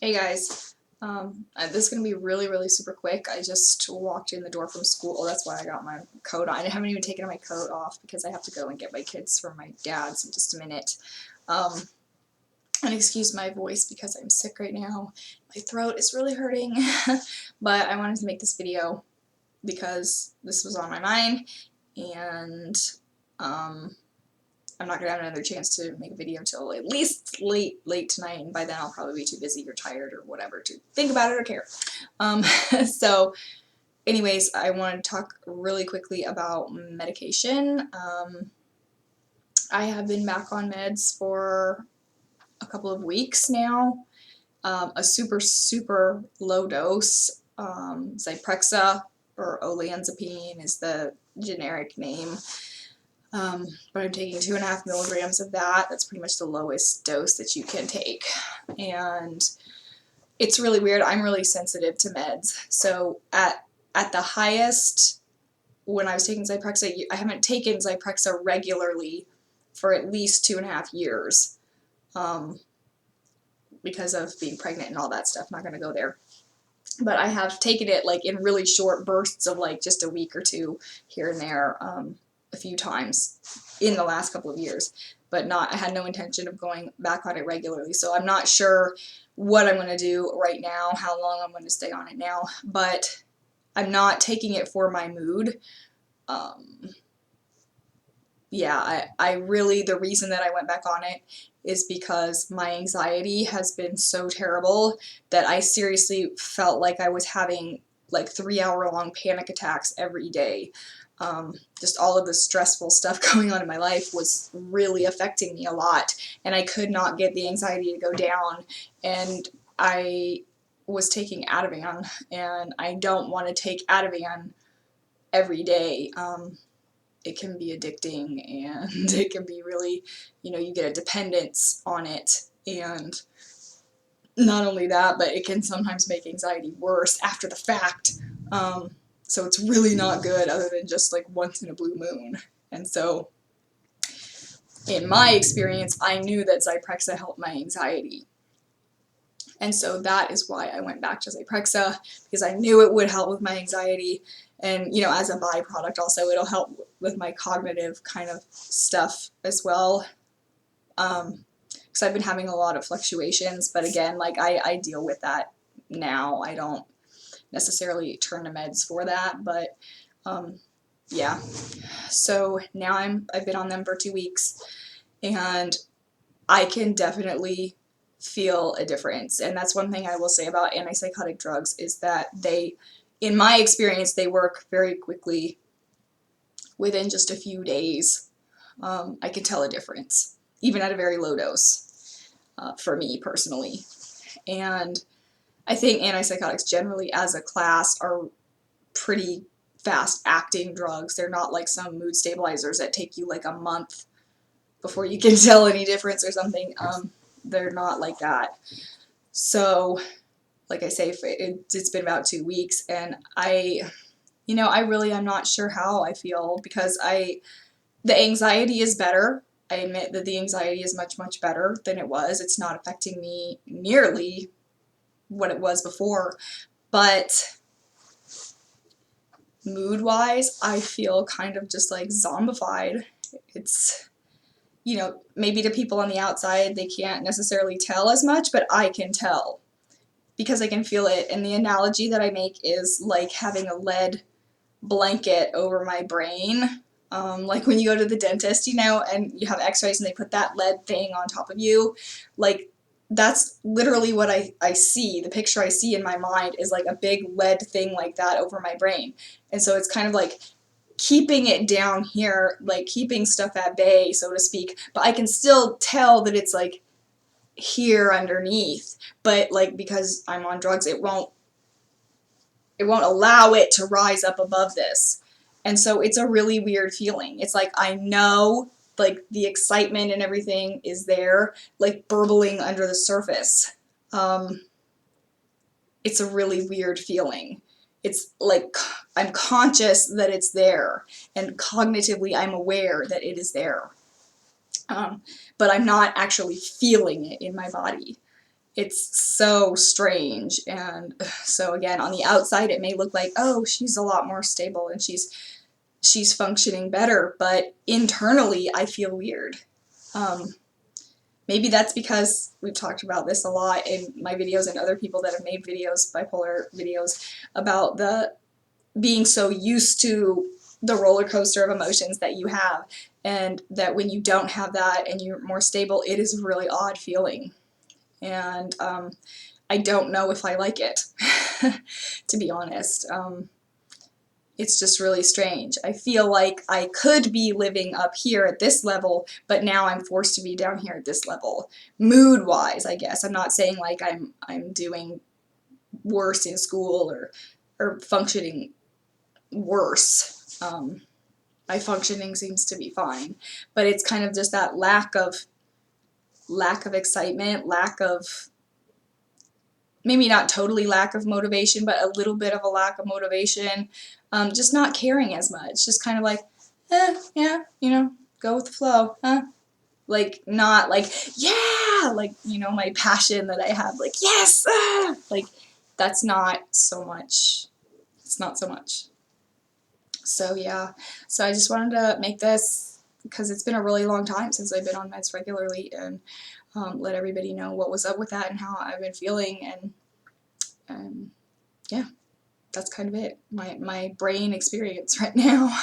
Hey guys, this is gonna be really super quick. I just walked in the door from school. That's why I got my coat on. I haven't even taken my coat off because I have to go and get my kids from my dad's in just a minute. Um, and excuse my voice because I'm sick right now. My throat is really hurting, but I wanted to make this video because this was on my mind, and um, I'm not gonna have another chance to make a video until at least late tonight, and by then I'll probably be too busy or tired or whatever to think about it or care. Um, so anyways, I want to talk really quickly about medication. I have been back on meds for a couple of weeks now. A super low dose, Zyprexa or Olanzapine is the generic name. But I'm taking 2.5 milligrams of that. That's pretty much the lowest dose that you can take. And it's really weird. I'm really sensitive to meds. So at the highest, when I was taking Zyprexa, I haven't taken Zyprexa regularly for at least 2.5 years because of being pregnant and all that stuff. I'm not going to go there. But I have taken it like in really short bursts of like just a week or two here and there. A few times in the last couple of years, but I had no intention of going back on it regularly, so I'm not sure what I'm going to do right now, how long I'm going to stay on it now, but I'm not taking it for my mood. Yeah, I really, the reason that I went back on it is because my anxiety has been so terrible that I seriously felt like I was having like 3-hour-long panic attacks every day. Just all of the stressful stuff going on in my life was really affecting me a lot, and I could not get the anxiety to go down, and I was taking Ativan, and I don't want to take Ativan every day. It can be addicting, and it can be really, you get a dependence on it, and not only that, but it can sometimes make anxiety worse after the fact. So it's really not good other than just like once in a blue moon. And so in my experience, I knew that Zyprexa helped my anxiety. And so that is why I went back to Zyprexa, because I knew it would help with my anxiety. And, as a byproduct also, it'll help with my cognitive kind of stuff as well. Because I've been having a lot of fluctuations, but again, like I deal with that now. I don't necessarily turn to meds for that, but yeah. So now I've been on them for 2 weeks, and I can definitely feel a difference. And that's one thing I will say about antipsychotic drugs is that they, in my experience, they work very quickly. Within just a few days, I can tell a difference, even at a very low dose, for me personally. And I think antipsychotics generally as a class are pretty fast acting drugs. They're not like some mood stabilizers that take you like a month before you can tell any difference or something. They're not like that. So, like I say, it's been about 2 weeks, and I really am not sure how I feel, because the anxiety is better. I admit that the anxiety is much better than it was. It's not affecting me nearly what it was before, but mood-wise, I feel kind of just like zombified. It's, maybe to people on the outside, they can't necessarily tell as much, but I can tell because I can feel it. And the analogy that I make is like having a lead blanket over my brain. Like when you go to the dentist, and you have x-rays and they put that lead thing on top of you, like that's literally what I see. The picture I see in my mind is like a big lead thing like that over my brain. And so it's kind of like keeping it down here, like keeping stuff at bay, so to speak, but I can still tell that it's like here underneath, but like because I'm on drugs, it won't allow it to rise up above this. And so it's a really weird feeling. It's like I know like the excitement and everything is there, like burbling under the surface. It's a really weird feeling. It's like I'm conscious that it's there, and cognitively I'm aware that it is there. But I'm not actually feeling it in my body. It's so strange. And so again, on the outside it may look like, oh, she's a lot more stable and she's functioning better, but internally I feel weird. Maybe that's because we've talked about this a lot in my videos and other people that have made videos, bipolar videos, about the being so used to the roller coaster of emotions that you have, and that when you don't have that and you're more stable, it is a really odd feeling. And I don't know if I like it, to be honest. It's just really strange. I feel like I could be living up here at this level, but now I'm forced to be down here at this level. Mood-wise, I guess. I'm not saying like I'm doing worse in school or functioning worse. My functioning seems to be fine, but it's kind of just that lack of excitement, lack of, maybe not totally lack of motivation, but a little bit of a lack of motivation. Just not caring as much. Just kind of like, yeah, you know, go with the flow, like, not like, yeah, like, you know, my passion that I have, like, yes, like, that's not so much. It's not so much. So yeah, so I just wanted to make this because it's been a really long time since I've been on meds regularly, and let everybody know what was up with that and how I've been feeling, and yeah, that's kind of it. My brain experience right now.